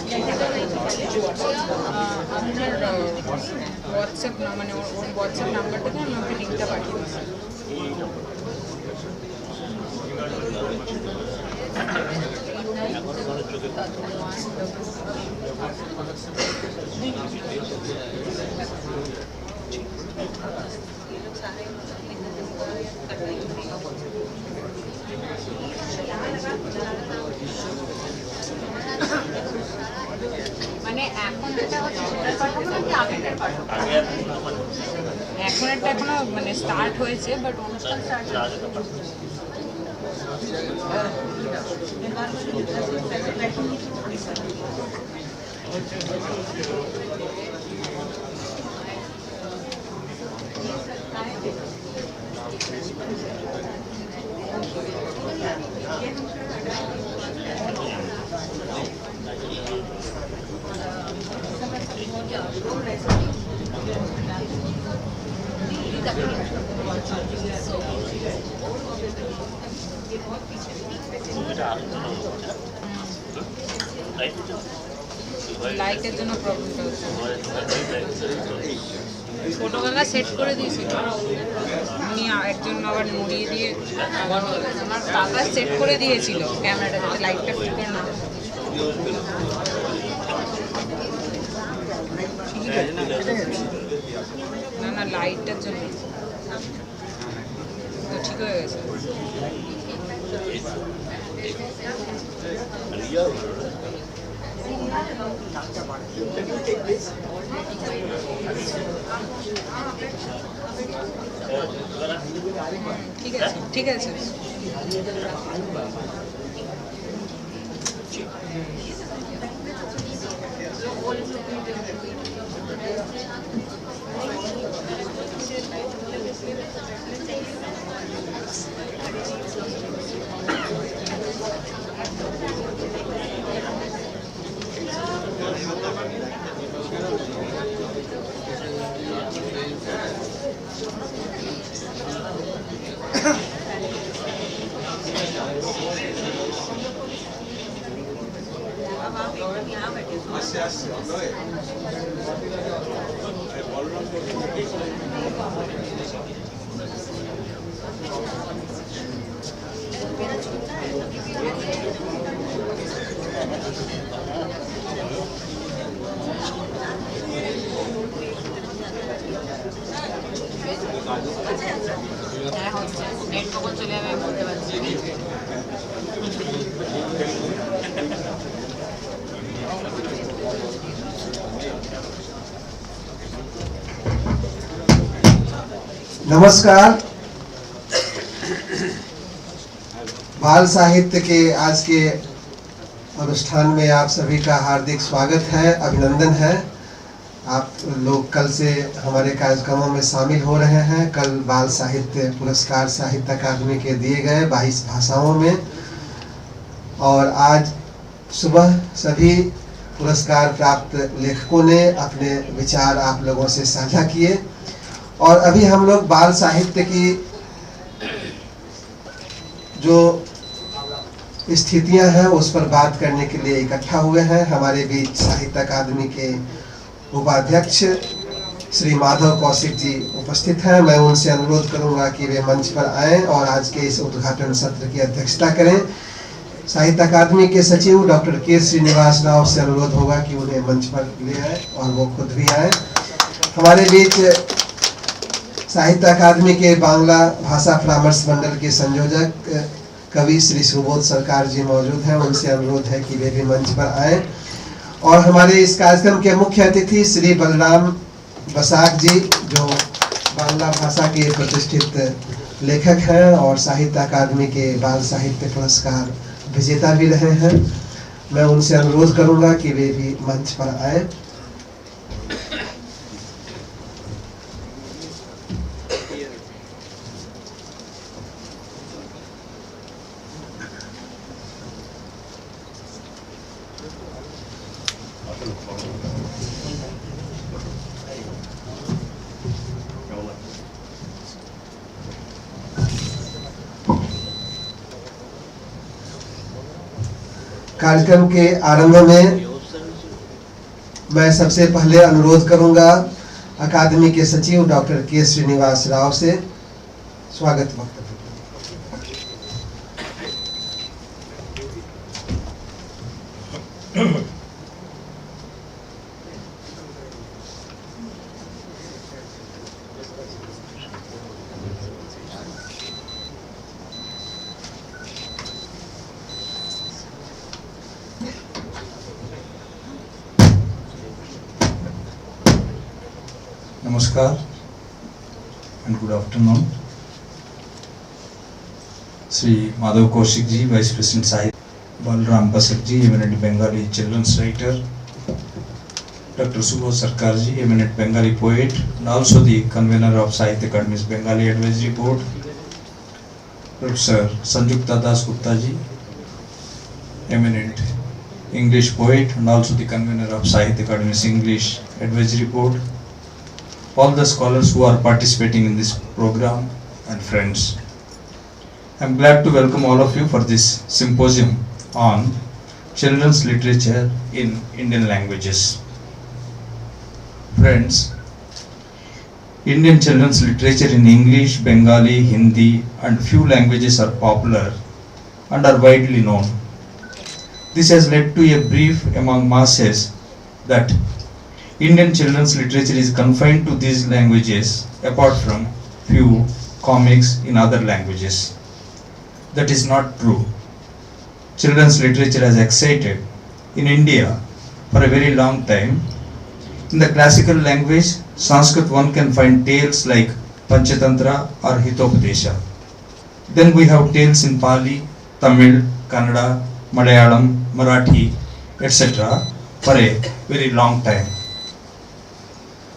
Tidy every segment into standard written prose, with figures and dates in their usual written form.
আপনার হোয়াটসঅ্যাপ মানে ওর হোয়াটসঅ্যাপ নাম্বারটাতে আমি ওকে লিঙ্কটা পাঠিয়ে দিচ্ছি। মানে এখন এটা হচ্ছে সেটার পাঠাবো নাকি আগেরটার পাঠাবো? এখন একটা এখনো মানে স্টার্ট হয়েছে, বাট অনুষ্ঠান স্টার্ট লাইটের জন্য প্রবলেমটা হচ্ছে। ছোটবেলা সেট করে দিয়েছিল উনি, একজন আবার নড়িয়ে দিয়ে আমার বাবা সেট করে দিয়েছিল ক্যামেরাটা যাতে লাইটটা ফ্লিকার না। না না, লাইটটার জন্য তো ঠিক হয়ে গেছে। ঠিক আছে ঠিক আছে। নেট কখন চলে যাবে বলতে পারছি। नमस्कार। बाल साहित्य के आज के अनुष्ठान में आप सभी का हार्दिक स्वागत है, अभिनंदन है। आप लोग कल से हमारे कार्यक्रमों में शामिल हो रहे हैं। कल बाल साहित्य पुरस्कार साहित्य अकादमी के दिए गए 22 भाषाओं में, और आज सुबह सभी पुरस्कार प्राप्त लेखकों ने अपने विचार आप लोगों से साझा किए, और अभी हम लोग बाल साहित्य की जो स्थितियां हैं उस पर बात करने के लिए इकट्ठा हुए हैं। हमारे बीच साहित्य अकादमी के उपाध्यक्ष श्री माधव कौशिक जी उपस्थित हैं। मैं उनसे अनुरोध करूंगा कि वे मंच पर आएं और आज के इस उद्घाटन सत्र की अध्यक्षता करें। साहित्य अकादमी के सचिव डॉक्टर के श्रीनिवास राव से अनुरोध होगा कि उन्हें मंच पर ले आए और वो खुद भी आए। हमारे बीच साहित्य अकादमी के बांग्ला भाषा परामर्श मंडल के संयोजक कवि श्री सुबोध सरकार जी मौजूद हैं। उनसे अनुरोध है कि वे भी मंच पर आए। और हमारे इस कार्यक्रम के मुख्य अतिथि श्री बलराम बसाक जी, जो बांग्ला भाषा के प्रतिष्ठित लेखक हैं और साहित्य अकादमी के बाल साहित्य पुरस्कार विजेता भी रहे हैं। मैं उनसे अनुरोध करूंगा कि वे भी मंच पर आए। कार्यक्रम के आरंभ में मैं सबसे पहले अनुरोध करूंगा अकादमी के सचिव डॉक्टर के श्रीनिवास राव से स्वागत वक्तव्य। Namaskar and good afternoon. Sri Madhav Kaushik ji, Vice President Sahitya, Balram Basak ji, eminent Bengali children's writer, Dr. Subho Sarkar ji, eminent Bengali poet, and also the convener of Sahitya Akademi's Bengali Advisory Board, Professor Sanjukta Das Gupta ji, eminent English poet and also the convener of Sahitya Akademi's English Advisory Board, all the scholars who are participating in this program and friends. I am glad to welcome all of you for this symposium on children's literature in Indian languages. Friends, Indian children's literature in English, Bengali, Hindi and few languages are popular and are widely known. This has led to a belief among masses that Indian children's literature is confined to these languages apart from few comics in other languages. That is not true. Children's literature has existed in India for a very long time. In the classical language, Sanskrit, one can find tales like Panchatantra or Hitopadesha. Then we have tales in Pali, Tamil, Kannada, Malayalam, Marathi, etc. for a very long time.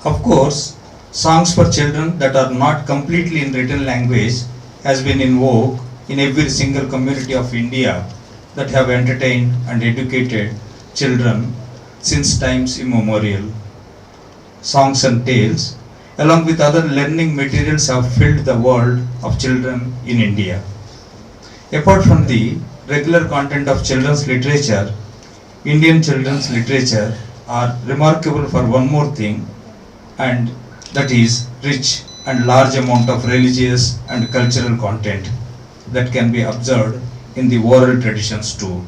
Of course, songs for children that are not completely in written language has been in vogue in every single community of India that have entertained and educated children since times immemorial. Songs and tales, along with other learning materials, have filled the world of children in India. Apart from the regular content of children's literature, Indian children's literature are remarkable for one more thing, and that is rich and large amount of religious and cultural content that can be observed in the oral traditions too.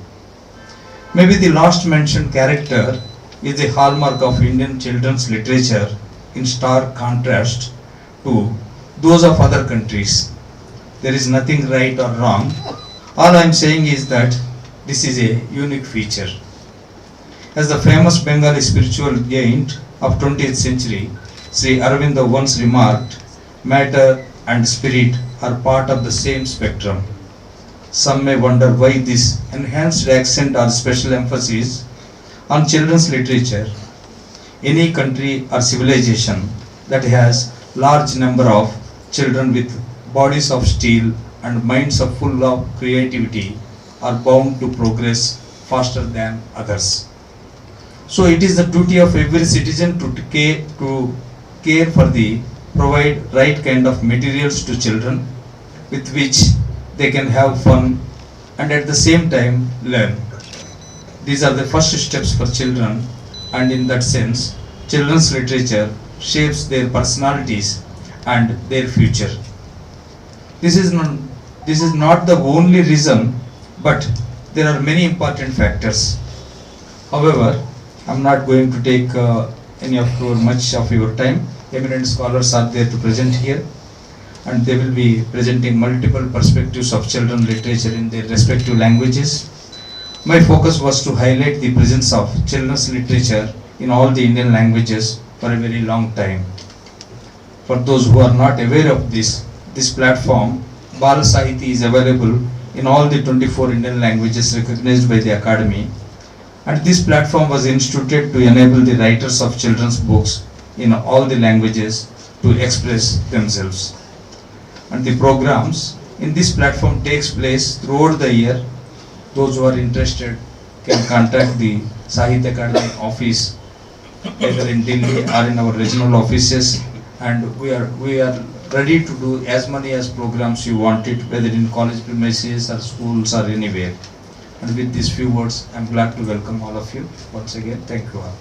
Maybe the last mentioned character is the hallmark of Indian children's literature in stark contrast to those of other countries. There is nothing right or wrong. All I am saying is that this is a unique feature. As the famous Bengali spiritual giant of 20th century, Sri Aurobindo once remarked, matter and spirit are part of the same spectrum. Some may wonder why this enhanced accent or special emphasis on children's literature. Any country or civilization that has large number of children with bodies of steel and minds of full of creativity are bound to progress faster than others. So it is the duty of every citizen to care for the provide right kind of materials to children with which they can have fun and at the same time learn. These are the first steps for children, and in that sense, children's literature shapes their personalities and their future. This is not the only reason, but there are many important factors. However, I am not going to take much of your time. Eminent scholars are there to present here, and they will be presenting multiple perspectives of children's literature in their respective languages. My focus was to highlight the presence of children's literature in all the Indian languages for a very long time. For those who are not aware of this platform, Bal Sahitya is available in all the 24 Indian languages recognized by the Academy, and this platform was instituted to enable the writers of children's books in all the languages to express themselves. And the programs in this platform takes place throughout the year. Those who are interested can contact the Sahitya Akademi office either in Delhi or in our regional offices, and we are ready to do as many as programs you want it, whether in college premises or schools or anywhere. And with these few words, I am glad to welcome all of you once again. Thank you all.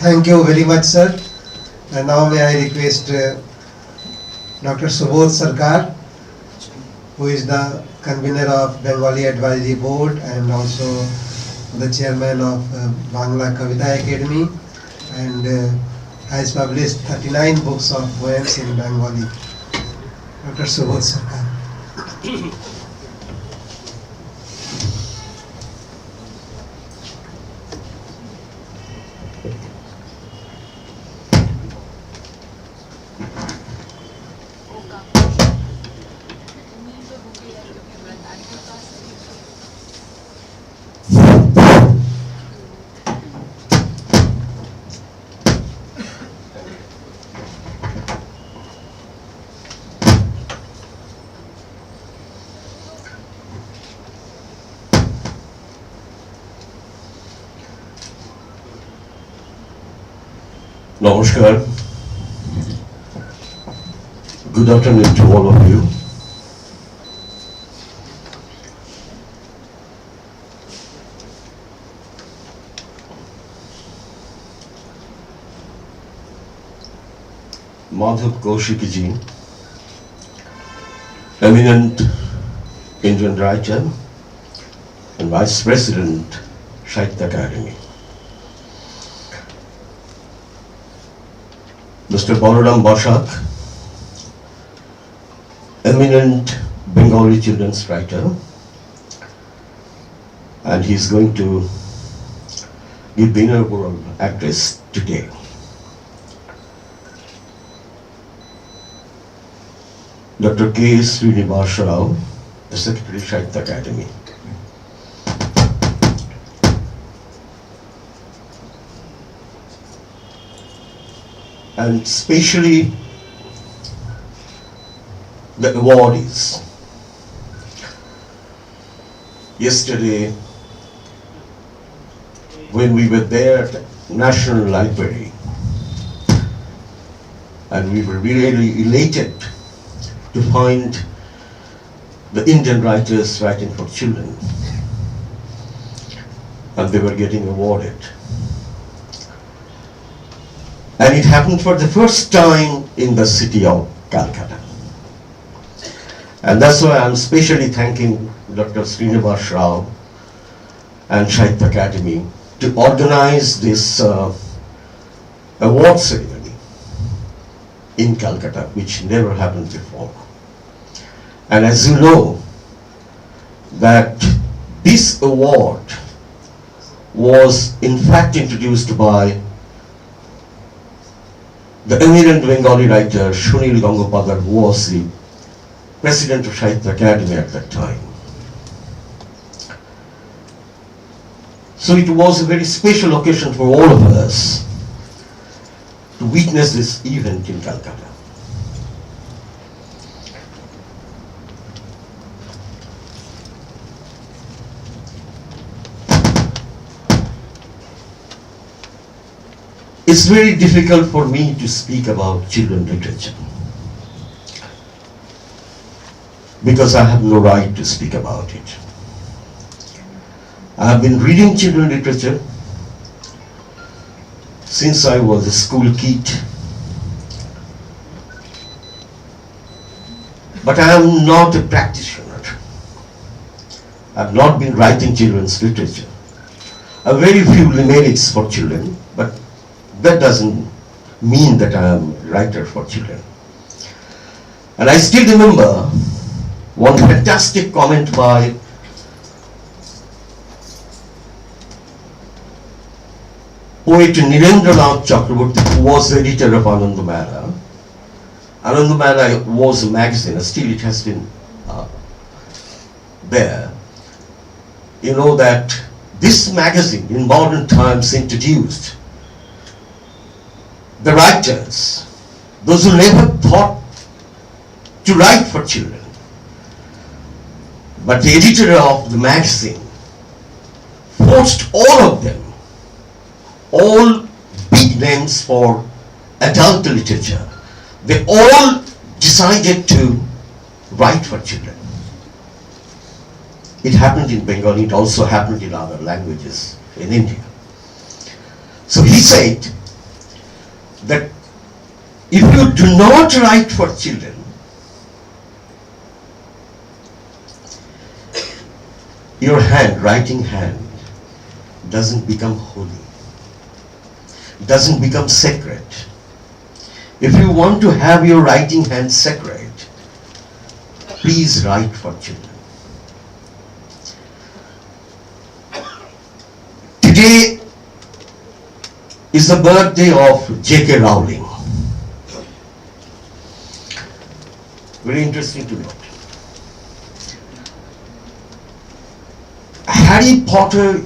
Thank you very much, sir. And now may I request Dr. Subodh Sarkar, who is the convener of Bengali Advisory Board and also the chairman of Bangla Kavita Academy, and has published 39 books of poems in Bengali. Dr. Subodh Sarkar. Namaskar. Good afternoon to all of you. Madhav Kaushik ji, eminent Indian writer and Vice President, Sahitya Akademi. Mr. Balaram Bashak, eminent Bengali children's writer, and he is going to give the inaugural address today. Dr. K. Srinivas Rao, the Secretary, Sahitya Akademi. And especially the awardees. Yesterday, when we were there at the National Library, and we were really elated to find the Indian writers writing for children, and they were getting awarded. And it happened for the first time in the city of Calcutta. And that's why I'm specially thanking Dr. Srinivas Rao and Sahitya Akademi to organize this award ceremony in Calcutta, which never happened before. And as you know, that this award was in fact introduced by the eminent Bengali writer Sunil Gangopadhyay, who was the president of Sahitya Akademi at that time. So it was a very special occasion for all of us to witness this event in Calcutta. It's very difficult for me to speak about children literature because I have no right to speak about it. I have been reading children literature since I was a school kid, but I am not a practitioner. I have not been writing children's literature. I have very few limericks for children, but that doesn't mean that I am a writer for children. And I still remember one fantastic comment by poet Debendra Lal Khan Road, who was the editor of Anandamala. Anandamala was a magazine, still it has been there. You know that this magazine in modern times introduced the writers, those who never thought to write for children. But the editor of the magazine forced all of them, all big names for adult literature, they all decided to write for children. It happened in Bengali, it also happened in other languages in India. So he said that if you do not write for children, your writing hand, doesn't become holy, doesn't become sacred. If you want to have your writing hand sacred, please write for children. Today is the birthday of J.K. Rowling. Very interesting to note. Harry Potter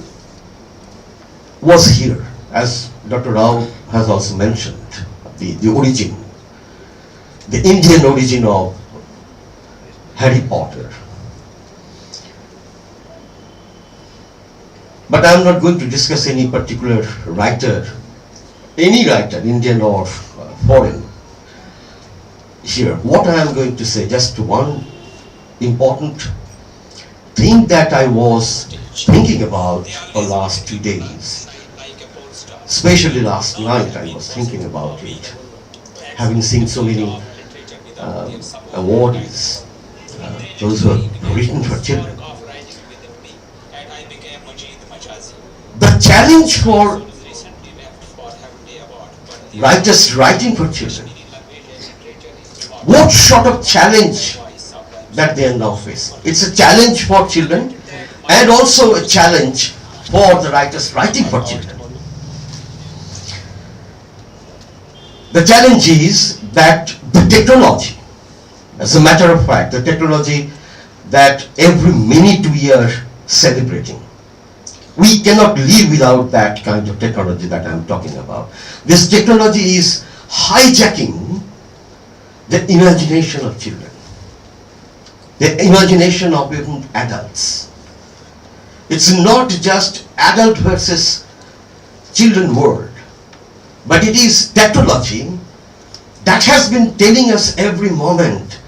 was here, as Dr. Rao has also mentioned, the origin, the Indian origin of Harry Potter. But I am not going to discuss any particular writer, Indian or foreign, here. What I am going to say, just one important thing that I was thinking about for last 2 days, especially last night I was thinking about it, having seen so many awardees, those who are written for children. The challenge for writers writing for children, what sort of challenge that they are now facing? It's a challenge for children and also a challenge for the writers writing for children. The challenge is that the technology, as a matter of fact, the technology that every minute we are celebrating, we cannot live without that kind of technology that I am talking about. This technology is hijacking the imagination of children, the imagination of even adults. It's not just adult versus children world, but it is technology that has been telling us every moment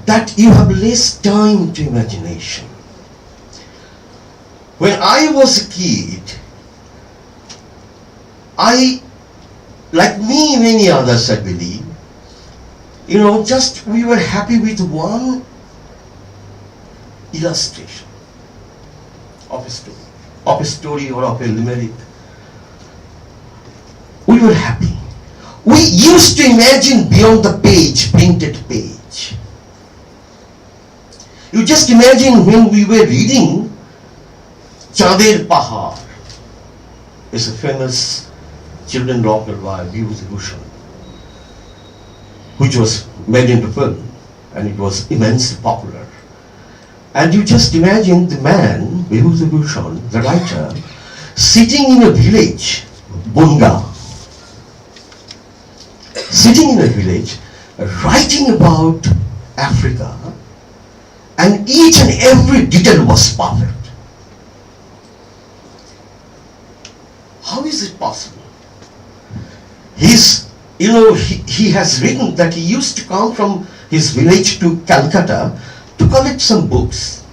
that you have less time to imagination. When I was a kid, like many others I believe, just we were happy with one illustration of a story or of a limerick. We were happy. We used to imagine beyond the page, printed page. You just imagine when we were reading Chander Pahar, is a famous children's novel by Vibhushan, which was made into film, and it was immensely popular. And you just imagine the man, Vibhushan, the writer, sitting in a village, Bunga, sitting in a village, writing about Africa, and each and every detail was perfect. How is it possible? He has written that he used to come from his village to Calcutta to collect some books,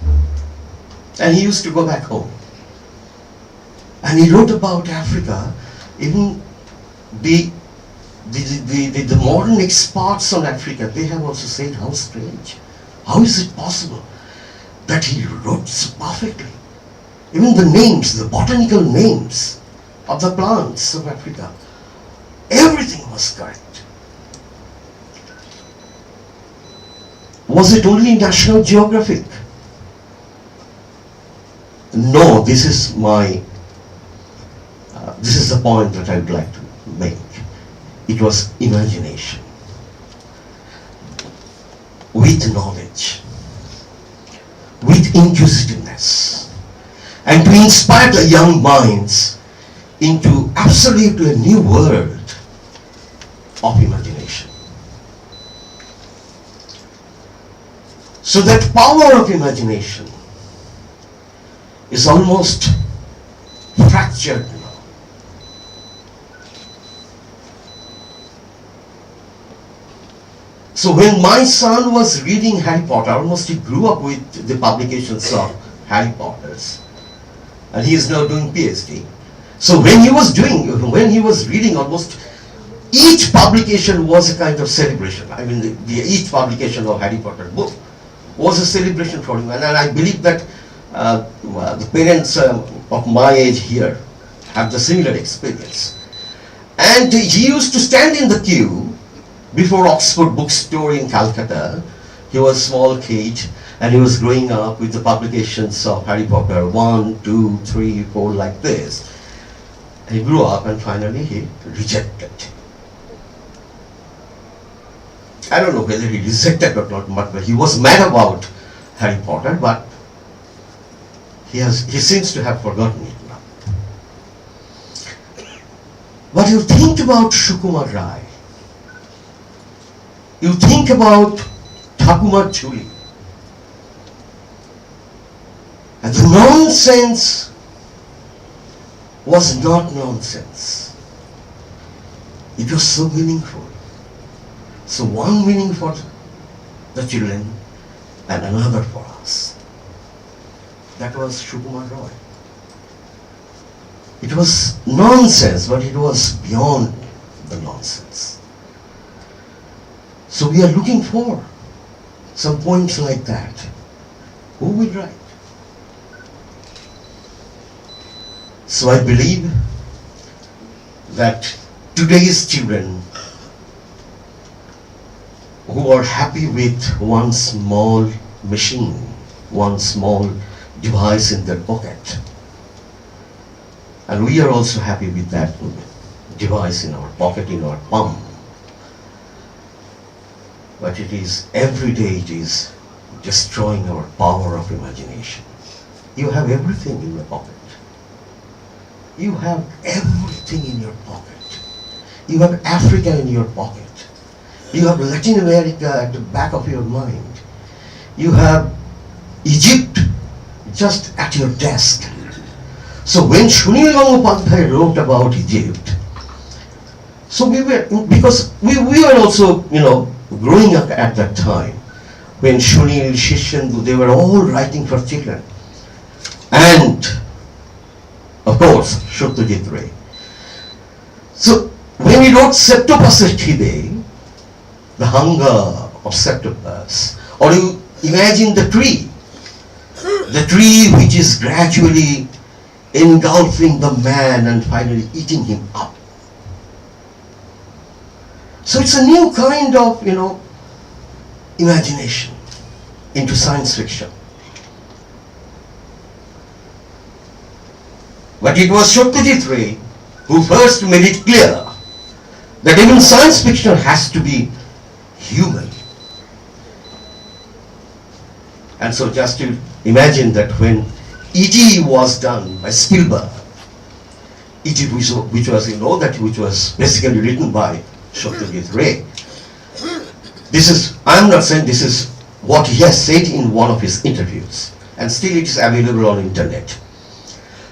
and he used to go back home. And he wrote about Africa. Even the modern experts on Africa, they have also said, how strange. How is it possible that he wrote so perfectly? Even the names, the botanical names of the plants of Africa, everything was correct. Was it only National Geographic? No, this is the point that I would like to make. It was imagination with knowledge, with inquisitiveness, and to inspire the young minds into absolutely a new world of imagination. So that power of imagination is almost fractured now. So when my son was reading Harry Potter, almost he grew up with the publications of Harry Potter's, and he is now doing PhD. So when he was reading, almost each publication was a kind of celebration. I mean, each publication of Harry Potter book was a celebration for him. And I believe that the parents of my age here have the similar experience. And he used to stand in the queue before Oxford bookstore in Calcutta. He was a small kid and he was growing up with the publications of Harry Potter, 1, 2, 3, 4, like this. He grew up and finally he rejected. I don't know whether he rejected or not, but he was mad about Harry Potter, but he seems to have forgotten it now. But you think about Sukumar Rai, you think about Thakumar Chuli, and the nonsense was not nonsense. It was so meaningful. So one meaning for the children and another for us. That was Sukumar Roy. It was nonsense, but it was beyond the nonsense. So we are looking for some points like that. Who will write? So I believe that today's children who are happy with one small machine, one small device in their pocket, and we are also happy with that device in our pocket, in our palm, but it is every day it is destroying our power of imagination. You have everything in your pocket. You have everything in your pocket. You have Africa in your pocket. You have Latin America at the back of your mind. You have Egypt just at your desk. So when Sunil Gangopadhyay wrote about Egypt, so we were also, growing up at that time, when Sunil, Shishendu, they were all writing for children. And of course, Satyajit Ray. So when he wrote Septopasatide, the hunger of septopus, or you imagine the tree which is gradually engulfing the man and finally eating him up. So it's a new kind of, imagination into science fiction. But it was Satyajit Ray who first made it clear that even science fiction has to be human. And so just to imagine that when E.T. was done by Spielberg, E.T. which was basically written by Satyajit Ray. I'm not saying this is what he has said in one of his interviews, and still it is available on internet.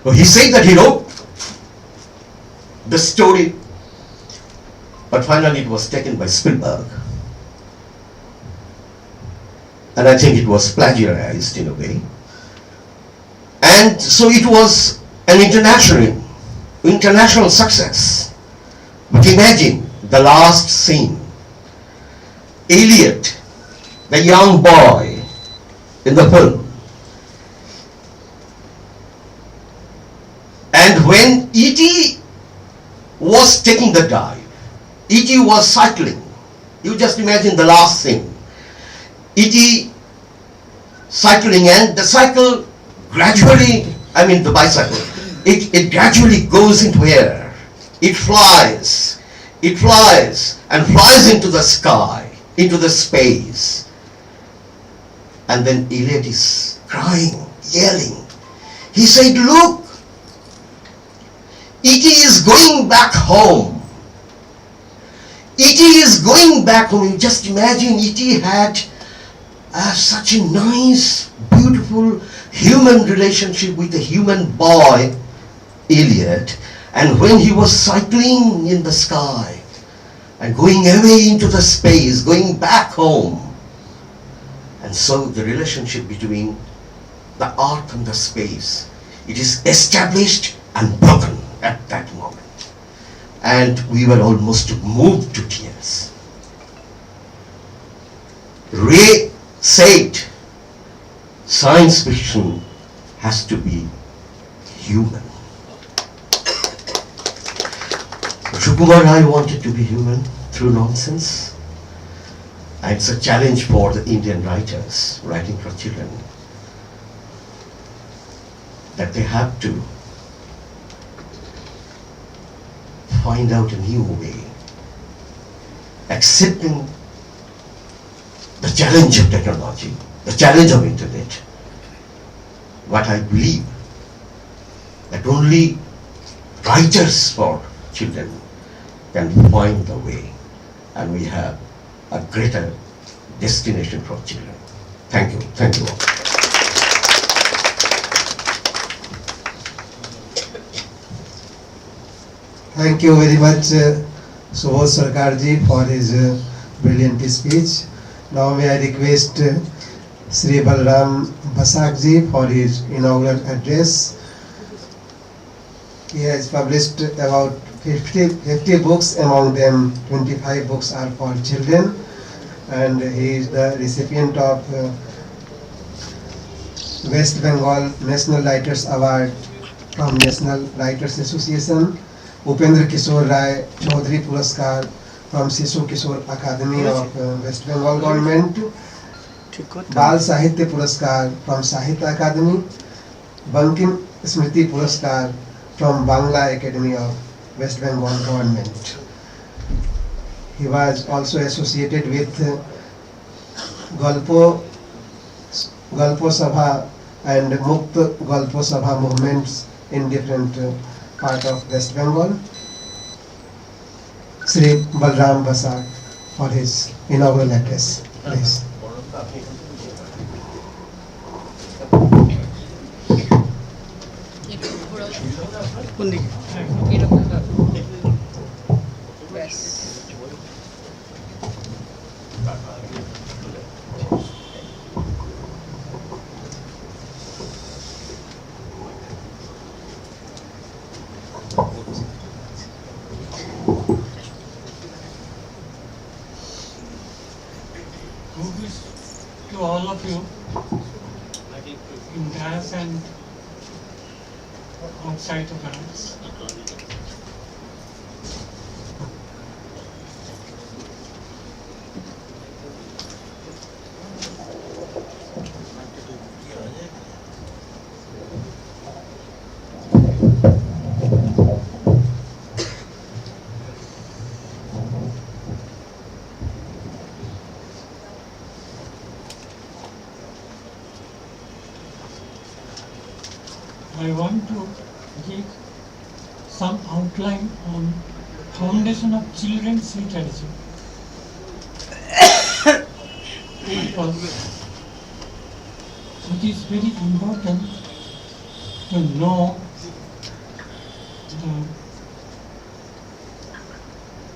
He said that he wrote the story, but finally it was taken by Spielberg. And I think it was plagiarized in a way. And so it was an international success. But imagine the last scene. Elliot, the young boy in the film. And when E.T. was taking the dive, E.T. was cycling. You just imagine the last scene. E.T. cycling, and the cycle gradually, the bicycle, it gradually goes into air. It flies and flies into the sky, into the space. And then Elliot is crying, yelling. He said, look, E.T. is going back home. E.T. is going back home. You just imagine E.T. had such a nice, beautiful human relationship with a human boy, Elliot, and when he was cycling in the sky and going away into the space, going back home, and so the relationship between the earth and the space, it is established and broken at that moment. and we were almost moved to tears. Ray said, science fiction has to be human. Sukumar and I wanted to be human through nonsense. And it's a challenge for the Indian writers writing for children, that they have to find out a new way, accepting the challenge of technology, the challenge of internet. What I believe, that only writers for children can find the way, and we have a greater destination for children. Thank you all. Thank you very much, Subodh Sarkarji, for his brilliant speech. Now may I request Sri Balram Basakji for his inaugural address. He has published about 50 books, among them 25 books are for children, and he is the recipient of West Bengal National Writers Award from National Writers Association, Upendra Kishore Rai Chaudhary Puraskar from Sahitya Akademi of West Bengal Government, Bal Sahitya Puraskar from Sahitya Akademi, Bankim Smriti Puraskar from Bangla Academy of West Bengal Government. He was also associated with Galpo Sabha and Mukt Galpo Sabha movements in different part of West Bengal. Sri Balram Basak for his inaugural address, please. Yes. To all of you in dance and outside of dance. I want to give some outline on foundation of children's literature. Because it is very important to know the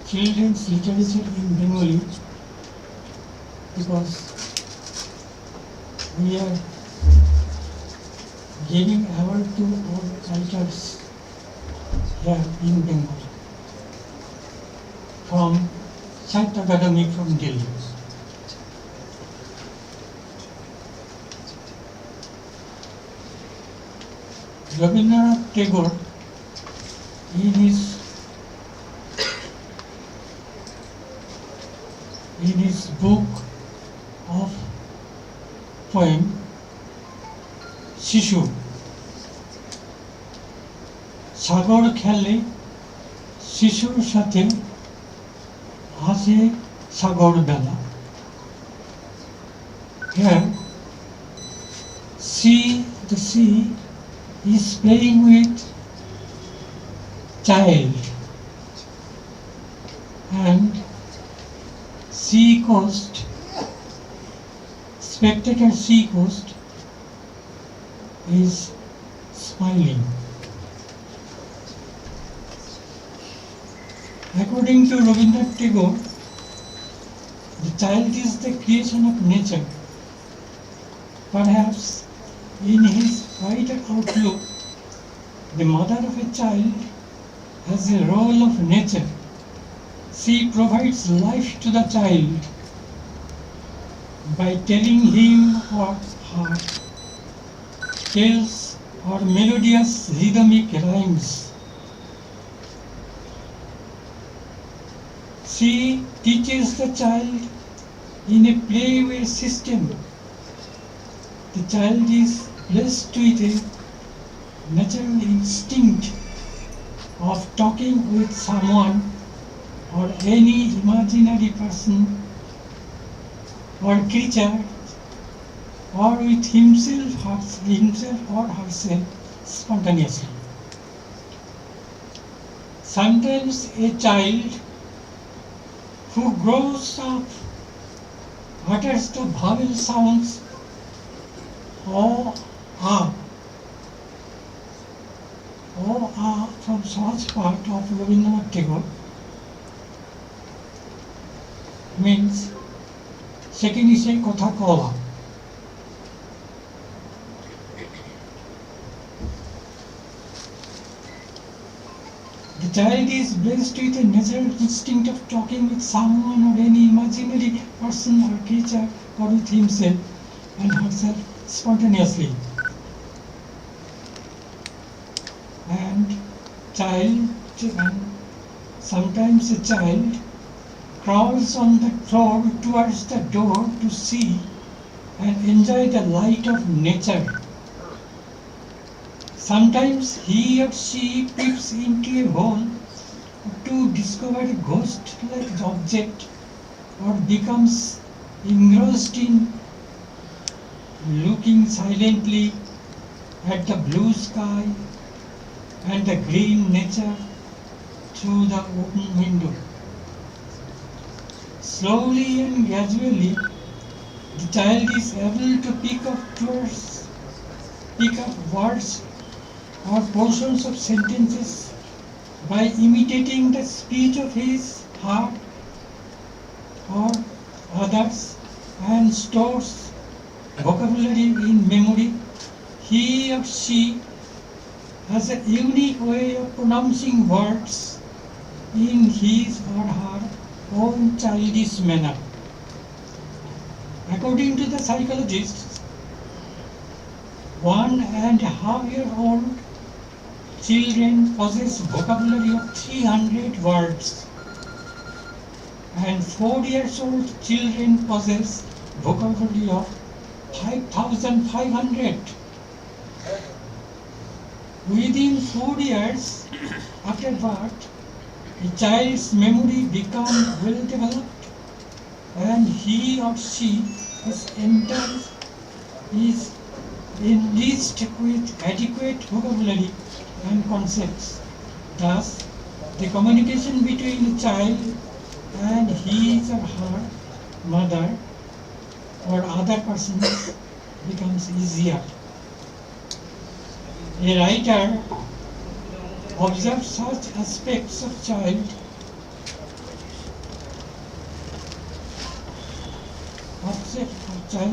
children's literature in Bengali, because we are giving award to all cultures here in Bengal from Sahitya Akademi from Delhi. Debendra Tagore, in his book of poem শিশু সাগর খেলে শিশুর সাথে হাসে সাগর বেলা। Here, the sea is playing with child, and sea coast, spectator sea coast is smiling. According to Debendra Tagore, the child is the creation of nature. Perhaps in his wider outlook, the mother of a child as a role of nature. She provides life to the child by telling him or her tales or melodious rhythmic rhymes. She teaches the child in a playway system. The child is blessed with a natural instinct of talking with someone or any imaginary person or creature, or with himself or herself spontaneously. Sometimes a child who grows up utters the vowel sounds o, a, from such part of Rabindranath Tagore, means second is a kotha kola. The child is blessed with a natural instinct of talking with someone or any imaginary person or creature, or with himself and herself spontaneously. And sometimes a child crawls on the floor towards the door to see and enjoy the light of nature. Sometimes he or she peeps into a hole to discover a ghost-like object, or becomes engrossed in looking silently at the blue sky and the green nature through the open window. Slowly and gradually, the child is able to pick up words or portions of sentences by imitating the speech of his heart or others, and stores vocabulary in memory. He or she has a unique way of pronouncing words in his or her own childish manner. According to the psychologists, 1.5-year-old children possess vocabulary of 300 words, and 4-year-old children possess vocabulary of 5,500. Within 4 years after birth, a child's memory becomes well developed, and he or she is enriched with adequate vocabulary and concepts. Thus, the communication between a child and his or her mother or other persons becomes easier. A writer observes such aspects of child's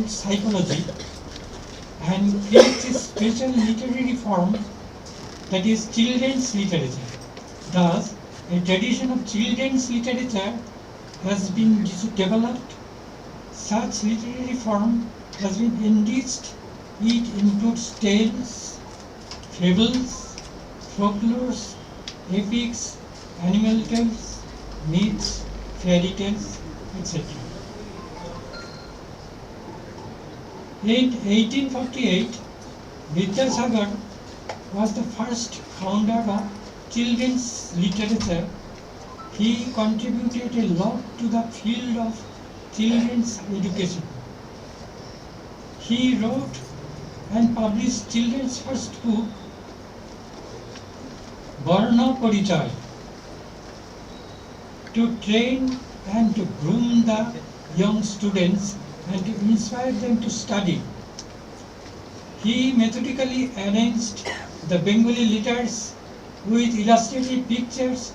psychology and creates a special literary form, that is children's literature. Thus, a tradition of children's literature has been developed. Such literary form has been enriched. It includes tales, fables, folklores, epics, animal tales, myths, fairy tales, etc. In 1848, Vidyasagar was the first founder of children's literature. He contributed a lot to the field of children's education. He wrote and published children's first book, Varna Parichaya, to train and to groom the young students and to inspire them to study. He methodically arranged the Bengali letters with illustrated pictures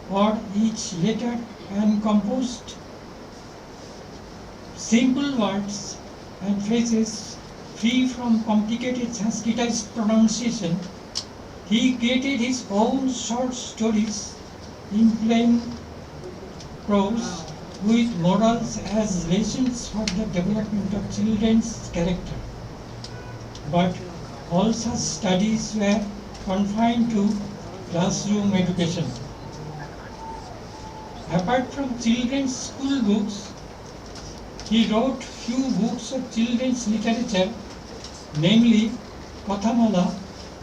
for each letter and composed simple words and phrases free from complicated Sanskritized pronunciation He created his own short stories in plain prose with morals as lessons for the development of children's character. But all such studies were confined to classroom education. Apart from children's school books, he wrote few books of children's literature, namely Kathamala,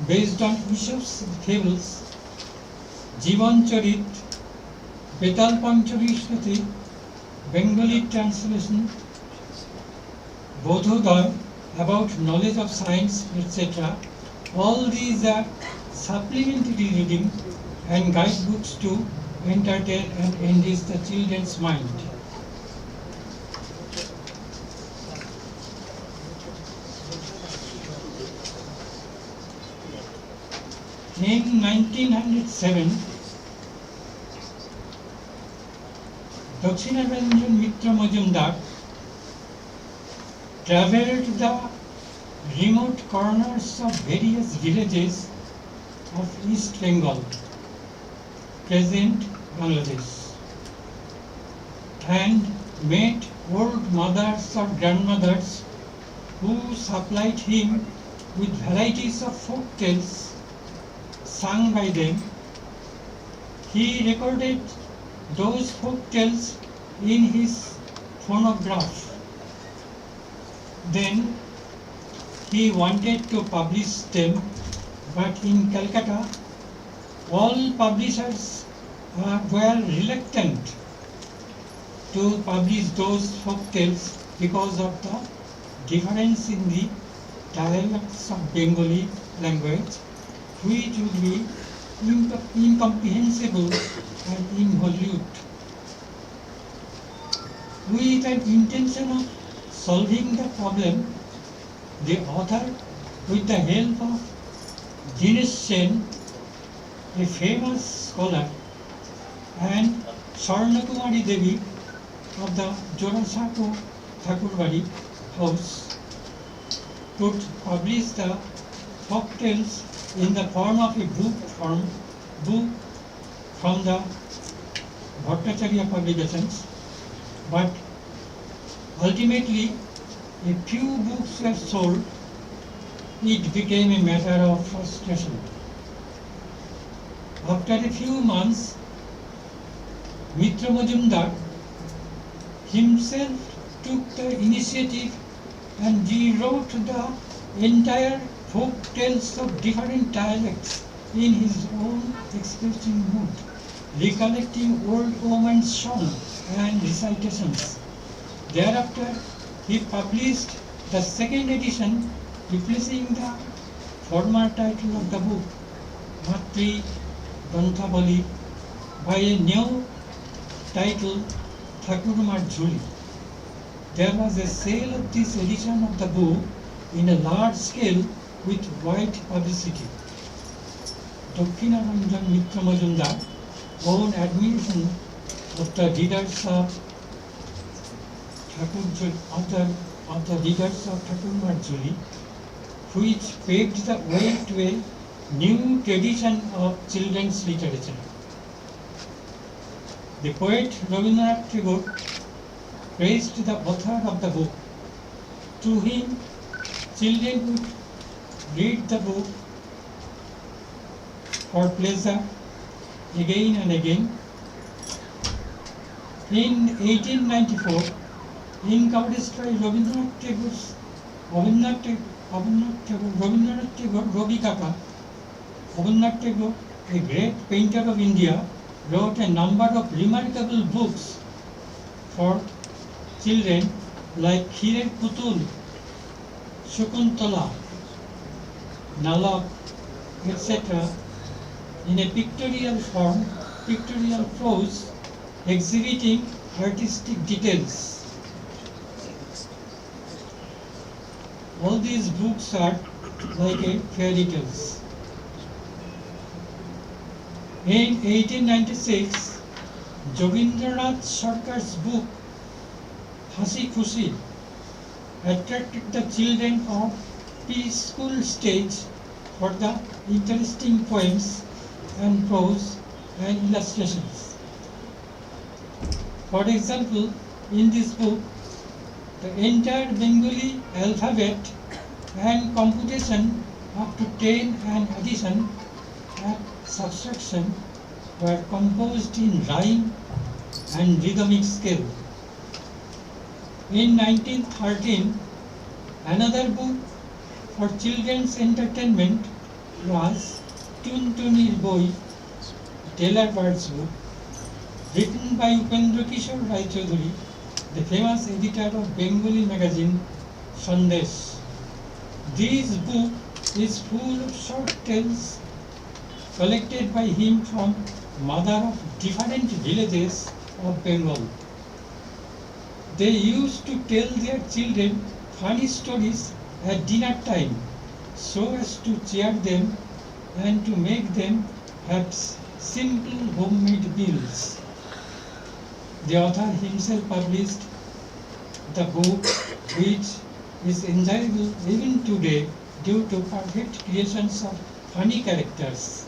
based on Aesop's fables, Jivan Charit, Betal Panchavishwati, Bengali translation, Bodhodaya, about knowledge of science, etc. All these are supplementary reading and guidebooks to entertain and enrich the children's mind. In 1907, Dakshinaranjan Mitra Majumdar travelled the remote corners of various villages of East Bengal, present Bangladesh, and met old mothers or grandmothers who supplied him with varieties of folk tales sung by them. He recorded those folk tales in his phonograph. Then he wanted to publish them, but in Calcutta, all publishers were reluctant to publish those folk tales because of the difference in the dialects of Bengali language, which would be incomprehensible and involute. With an intention of solving the problem, the author, with the help of Dinesh Sen, a famous scholar, and Swarnakumari Devi of the Jorasako Thakurbari house, could publish the folk tales in the form of a book from the Bhattacharya publications, but ultimately a few books were sold. It became a matter of frustration. After a few months, Mitra Majumdar himself took the initiative and rewrote the entire folk tales of different dialects in his own expressive mood, recollecting old women's song and recitations. Thereafter, he published the second edition, replacing the former title of the book, Matri Ganthabali, by a new title, Thakurmar Jhuli. There was a sale of this edition of the book in a large scale with wide publicity. Dakshinaranjan Mitra Majumdar won admiration of the readers of Thakurmar Jhuli, which paved the way to a new tradition of children's literature. The poet Rabindranath Tagore praised the author of the book. To him, children would read the book for pleasure again and again. In 1894, encouraged by Rabindranath Tagore, Ravi Kaka, Rabindranath Tagore, a great painter of India, wrote a number of remarkable books for children like Khirer Putul, Shakuntala, Nalak, etc. in a pictorial prose, exhibiting artistic details. All these books are like a fairy tales. In 1896, Jogindranath Sarkar's book Hasi Khushi attracted the children of preschool stage for the interesting poems and prose and illustrations. For example, in this book, the entire Bengali alphabet and computation up to 10 and addition and subtraction were composed in rhyme and rhythmic scale. In 1913, another book for children's entertainment was Tuntunir Boi, Taylor Bird's book, written by Upendra Kishore Rai Chaudhuri, the famous editor of Bengali magazine Sandesh. This book is full of short tales collected by him from mother of different villages of Bengal. They used to tell their children funny stories at dinner time so as to cheer them and to make them have simple homemade meals. The author himself published the book, which is enjoyable even today due to perfect creations of funny characters.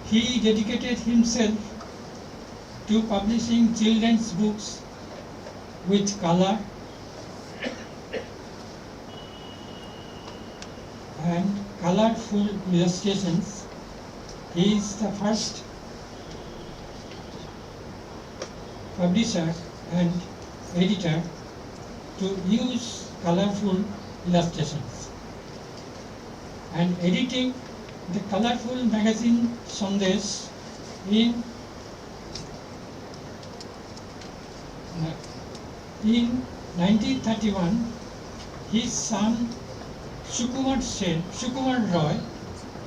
He dedicated himself to publishing children's books with color and colorful illustrations. He is the first publisher and editor to use colorful illustrations. And editing the colorful magazine Sandesh in 1931, his son Sukumar Roy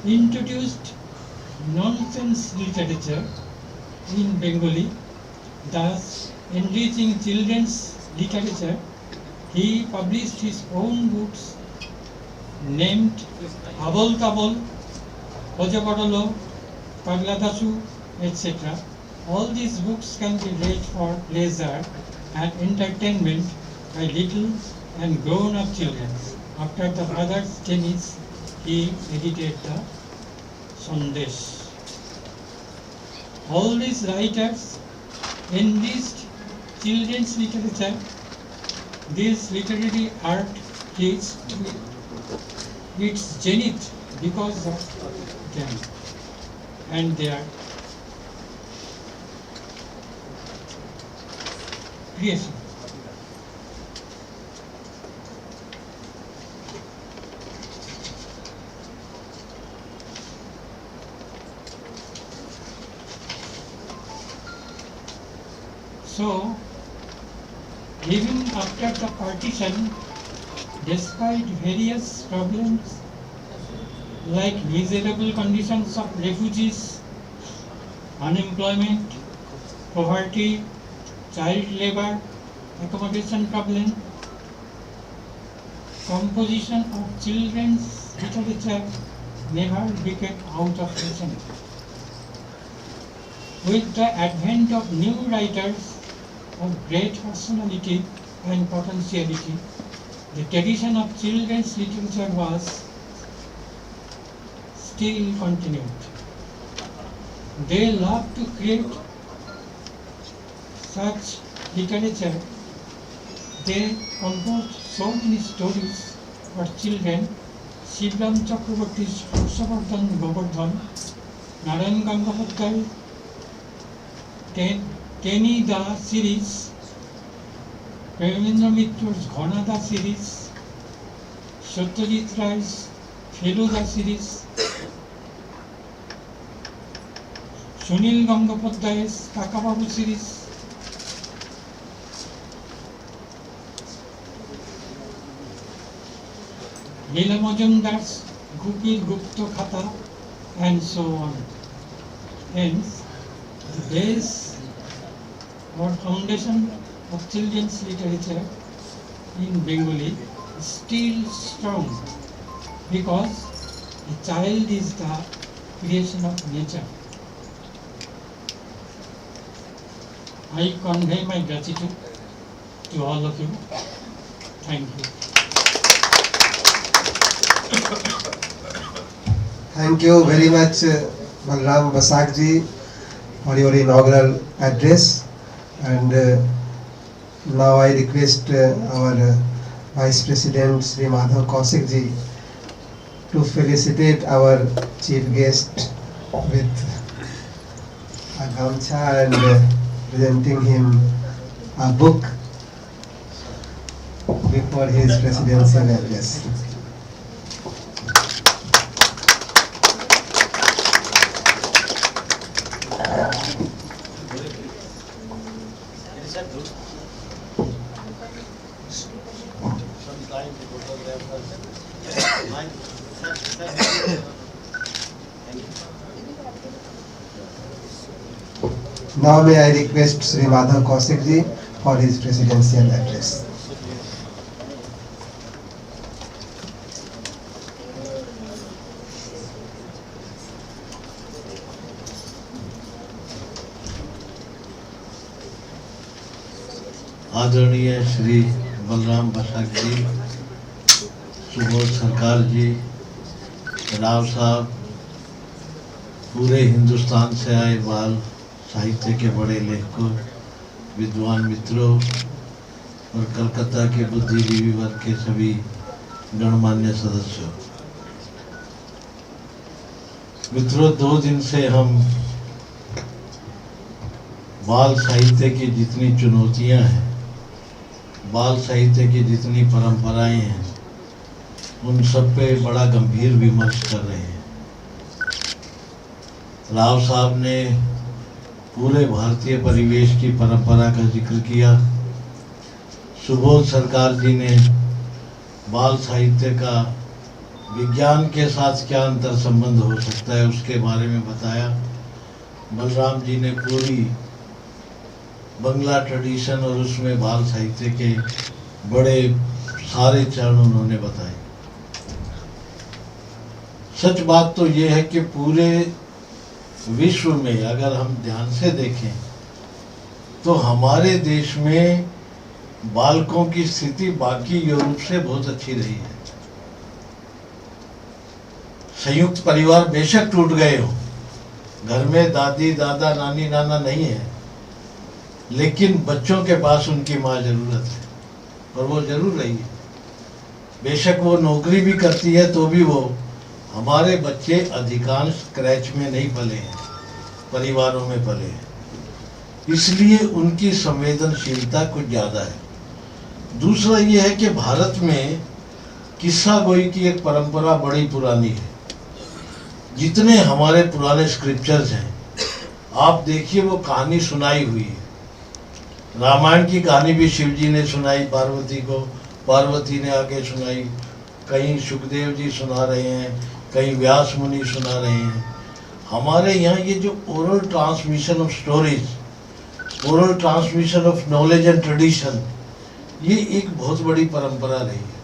introduced nonsense literature in Bengali, thus enriching children's literature. He published his own books named Abol Tabol, Ojaborolo, Pagladasu, etc. All these books can be read for pleasure and entertainment by little and grown-up children. After the father's tennis, he edited the Sandesh. All these writers enriched children's literature. This literary art reached its zenith because of them and their creation. So, even after the partition, despite various problems like miserable conditions of refugees, unemployment, poverty, child labor, accommodation problem, composition of children's literature never became out of fashion. With the advent of new writers of great personality and potentiality, the tradition of children's literature was still continued. They loved to create such literature. They composed so many stories for children. Shivram Chakraborty's Harshavardhan Govardhan, Narayan Gangopadhyay, Teni Da series, Premendra Mitra's Ghanada series, Satyajit Ray's Feluda series, Sunil Gangopadhyay's Kakababu series, Leela Majumdar's Gupil Gupta Khata, and so on. Hence, the base or foundation of children's literature in Bengali is still strong because the child is the creation of nature. I convey my gratitude to all of you. Thank you. Thank you very much, Balram Basak ji, for your inaugural address. And now I request our Vice President Sri Madhav Kaushik ji to felicitate our chief guest with a gamcha and presenting him a book before his presidential address. Now may I request Sri Madhav Kaushik ji for his presidential address. आदरणीय श्री बलराम बसाक जी, सुबोध सरकार जी, राव साहब, पूरे हिंदुस्तान से आए बाल साहित्य के बड़े लेखकों, विद्वान मित्रों और कलकत्ता के बुद्धिजीवी वर्ग के सभी गणमान्य सदस्यों, मित्रों, 2 दिन से हम बाल साहित्य की जितनी चुनौतियां हैं, बाल साहित्य की जितनी परंपराएं हैं, उन सब पे बड़ा गंभीर विमर्श कर रहे हैं। राव साहब ने पूरे भारतीय परिवेश की परंपरा का जिक्र किया। सुबोध सरकार जी ने बाल साहित्य का विज्ञान के साथ क्या अंतर संबंध हो सकता है उसके बारे में बताया। बलराम जी ने पूरी बंगला ट्रेडिशन और उसमें बाल साहित्य के बड़े सारे चरण उन्होंने बताए। सच बात तो ये है कि पूरे विश्व में अगर हम ध्यान से देखें तो हमारे देश में बालकों की स्थिति बाकी यूरोप से बहुत अच्छी रही है। संयुक्त परिवार बेशक टूट गए हो, घर में दादी दादा नानी नाना नहीं है, लेकिन बच्चों के पास उनकी माँ जरूरत है और वो जरूर रही है। बेशक वो नौकरी भी करती है तो भी वो, हमारे बच्चे अधिकांश क्रैच में नहीं पले हैं, परिवारों में पले हैं, इसलिए उनकी संवेदनशीलता कुछ ज़्यादा है। दूसरा ये है कि भारत में किस्सा गोई की एक परंपरा बड़ी पुरानी है। जितने हमारे पुराने स्क्रिप्चर्स हैं, आप देखिए वो कहानी सुनाई हुई है। रामायण की कहानी भी शिव जी ने सुनाई पार्वती को, पार्वती ने आगे सुनाई, कहीं सुखदेव जी सुना रहे हैं, कहीं व्यास मुनि सुना रहे हैं। हमारे यहाँ ये जो oral transmission of stories, oral transmission of knowledge and tradition, ये एक बहुत बड़ी परंपरा रही है।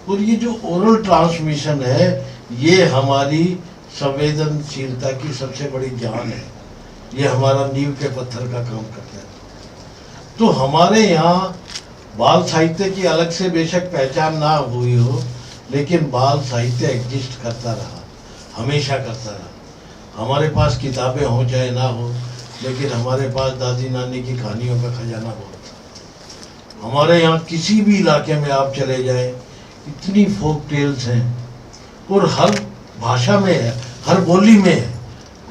और ये जो ओरल ट्रांसमिशन है, ये हमारी संवेदनशीलता की सबसे बड़ी जान है। ये हमारा नींव के पत्थर का काम करता है। तो हमारे यहाँ बाल साहित्य की अलग से बेशक पहचान ना हुई हो, लेकिन बाल साहित्य एग्जिस्ट करता रहा, हमेशा करता रहा। हमारे पास किताबें हो चाहे ना हो, लेकिन हमारे पास दादी नानी की कहानियों का खजाना बहुत था। हमारे यहाँ किसी भी इलाके में आप चले जाएं, इतनी फोक टेल्स हैं और हर भाषा में है, हर बोली में है।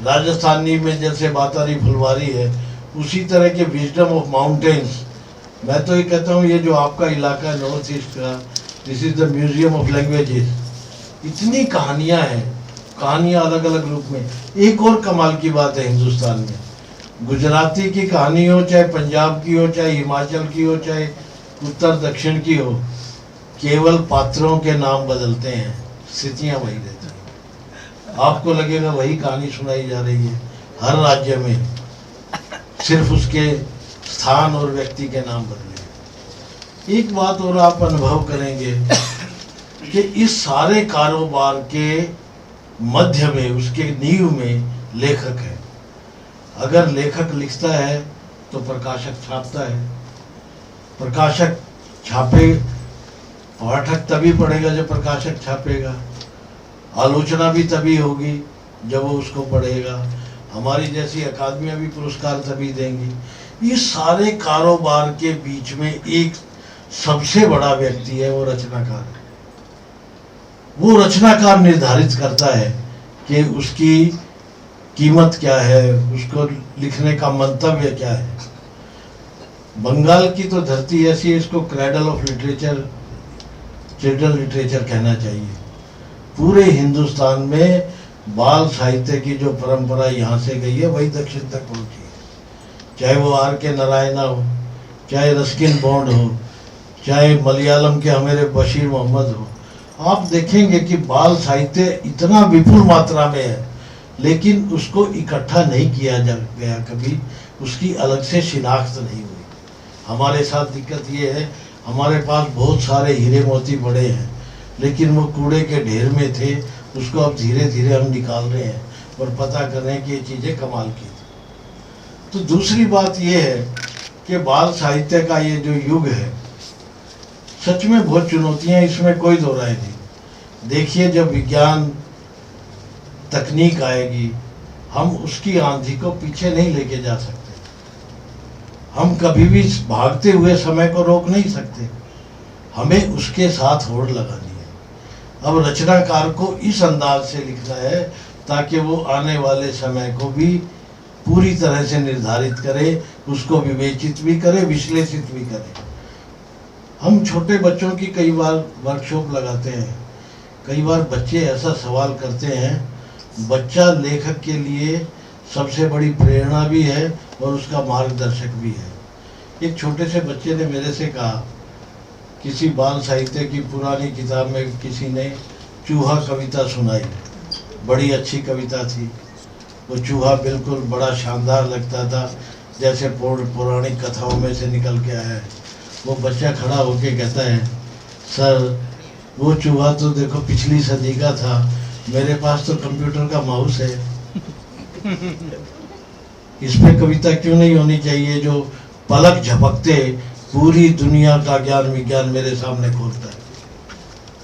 राजस्थानी में जैसे बातारी फुलवारी है, उसी तरह के विजडम ऑफ माउंटेन्स। मैं तो ये कहता हूँ, ये जो आपका इलाका है नॉर्थ ईस्ट का, this is the museum of languages. इतनी कहानियाँ हैं, कहानियाँ अलग अलग रूप में। एक और कमाल की बात है हिंदुस्तान में, गुजराती की कहानी हो, चाहे पंजाब की हो, चाहे हिमाचल की हो, चाहे उत्तर दक्षिण की हो, केवल पात्रों के नाम बदलते हैं, स्थितियाँ वही रहती हैं। आपको लगेगा वही कहानी सुनाई जा रही है हर राज्य में, सिर्फ उसके स्थान और व्यक्ति के नाम बदले। एक बात और आप अनुभव करेंगे कि इस सारे कारोबार के मध्य में, उसके नींव में लेखक है। अगर लेखक लिखता है तो प्रकाशक छापता है। प्रकाशक छापे, पाठक तभी पढ़ेगा जब प्रकाशक छापेगा। आलोचना भी तभी होगी जब वो उसको पढ़ेगा। हमारी जैसी अकादमियाँ भी पुरस्कार तभी देंगी। ये सारे कारोबार के बीच में एक सबसे बड़ा व्यक्ति है, वो रचनाकार है। वो रचनाकार निर्धारित करता है कि उसकी कीमत क्या है, उसको लिखने का मंतव्य क्या है। बंगाल की तो धरती ऐसी है, इसको cradle of literature, children literature कहना चाहिए। पूरे हिंदुस्तान में बाल साहित्य की जो परंपरा यहाँ से गई है वही दक्षिण तक पहुँची है। चाहे वो आर के नारायणा हो, चाहे रस्किन बॉन्ड हो, चाहे मलयालम के हमारे बशीर मोहम्मद हो, आप देखेंगे कि बाल साहित्य इतना विपुल मात्रा में है, लेकिन उसको इकट्ठा नहीं किया जा गया कभी, उसकी अलग से शिनाख्त नहीं हुई। हमारे साथ दिक्कत ये है, हमारे पास बहुत सारे हीरे मोती पड़े हैं, लेकिन वो कूड़े के ढेर में थे, उसको अब धीरे धीरे हम निकाल रहे हैं और पता कर रहे हैं कि ये चीज़ें कमाल की थी। तो दूसरी बात ये है कि बाल साहित्य का ये जो युग है, सच में बहुत चुनौतियां, इसमें कोई दो राय नहीं। देखिए, जब विज्ञान तकनीक आएगी, हम उसकी आंधी को पीछे नहीं लेके जा सकते। हम कभी भी भागते हुए समय को रोक नहीं सकते, हमें उसके साथ होड़ लगानी है। अब रचनाकार को इस अंदाज से लिखना है ताकि वो आने वाले समय को भी पूरी तरह से निर्धारित करे, उसको विवेचित भी करे, विश्लेषित भी करे। हम छोटे बच्चों की कई बार वर्कशॉप लगाते हैं, कई बार बच्चे ऐसा सवाल करते हैं, बच्चा लेखक के लिए सबसे बड़ी प्रेरणा भी है और उसका मार्गदर्शक भी है। एक छोटे से बच्चे ने मेरे से कहा, किसी बाल साहित्य की पुरानी किताब में किसी ने चूहा कविता सुनाई, बड़ी अच्छी कविता थी। वो चूहा बिल्कुल बड़ा शानदार लगता था, जैसे पौराणिक कथाओं में से निकल के आया है। वो बच्चा खड़ा होके कहता है, सर वो चूहा तो देखो पिछली सदी का था, मेरे पास तो कंप्यूटर का माउस है। इस पे कविता क्यों नहीं होनी चाहिए जो पलक झपकते पूरी दुनिया का ज्ञान विज्ञान मेरे सामने खोलता है,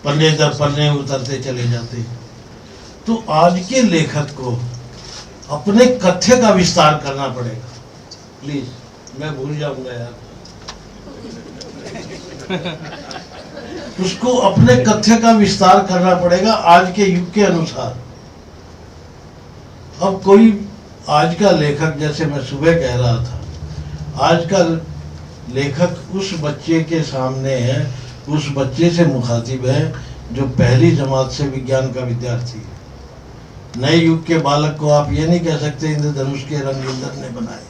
पन्ने दर पन्ने उतरते चले जाते। तो आज के लेखक को अपने कथ्य का विस्तार करना पड़ेगा। प्लीज, मैं भूल जाऊंगा यार। उसको अपने कथ्य का विस्तार करना पड़ेगा आज के युग के अनुसार। अब कोई आज का लेखक, जैसे मैं सुबह कह रहा था, आज का लेखक उस बच्चे के सामने है, उस बच्चे से मुखातिब है जो पहली जमात से विज्ञान का विद्यार्थी है। नए युग के बालक को आप ये नहीं कह सकते इंद्रधनुष के रंग इंद्र ने बनाए,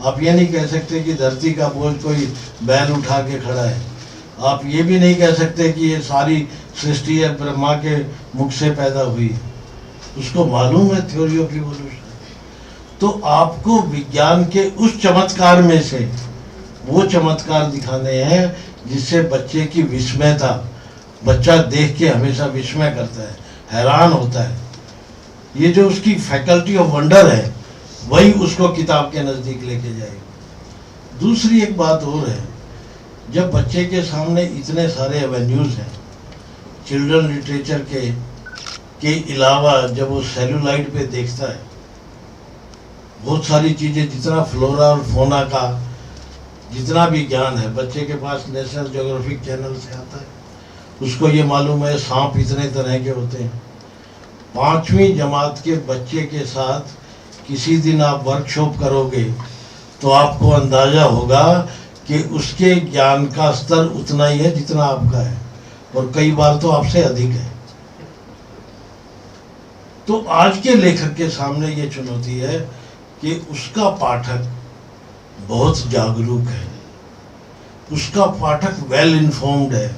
आप ये नहीं कह सकते कि धरती का बोझ कोई बैल उठा के खड़ा है, आप ये भी नहीं कह सकते कि ये सारी सृष्टि है ब्रह्मा के मुख से पैदा हुई है। उसको मालूम है थ्योरी ऑफ इवोल्यूशन। तो आपको विज्ञान के उस चमत्कार में से वो चमत्कार दिखाने हैं जिससे बच्चे की विस्मयता, बच्चा देख के हमेशा विस्मय करता है, हैरान होता है। ये जो उसकी फैकल्टी ऑफ वंडर है, वही उसको किताब के नज़दीक लेके जाएगी। दूसरी एक बात और है, जब बच्चे के सामने इतने सारे एवेन्यूज़ हैं चिल्ड्रन लिटरेचर के अलावा, जब वो सेलुलाइड पे देखता है बहुत सारी चीज़ें, जितना फ्लोरा और फोना का जितना भी ज्ञान है बच्चे के पास नेशनल ज्योग्राफिक चैनल से आता है, उसको ये मालूम है सांप इतने तरह के होते हैं। 5वीं जमात के बच्चे के साथ किसी दिन आप वर्कशॉप करोगे तो आपको अंदाज़ा होगा कि उसके ज्ञान का स्तर उतना ही है जितना आपका है, और कई बार तो आपसे अधिक है। तो आज के लेखक के सामने ये चुनौती है कि उसका पाठक बहुत जागरूक है, उसका पाठक वेल इन्फॉर्म्ड है,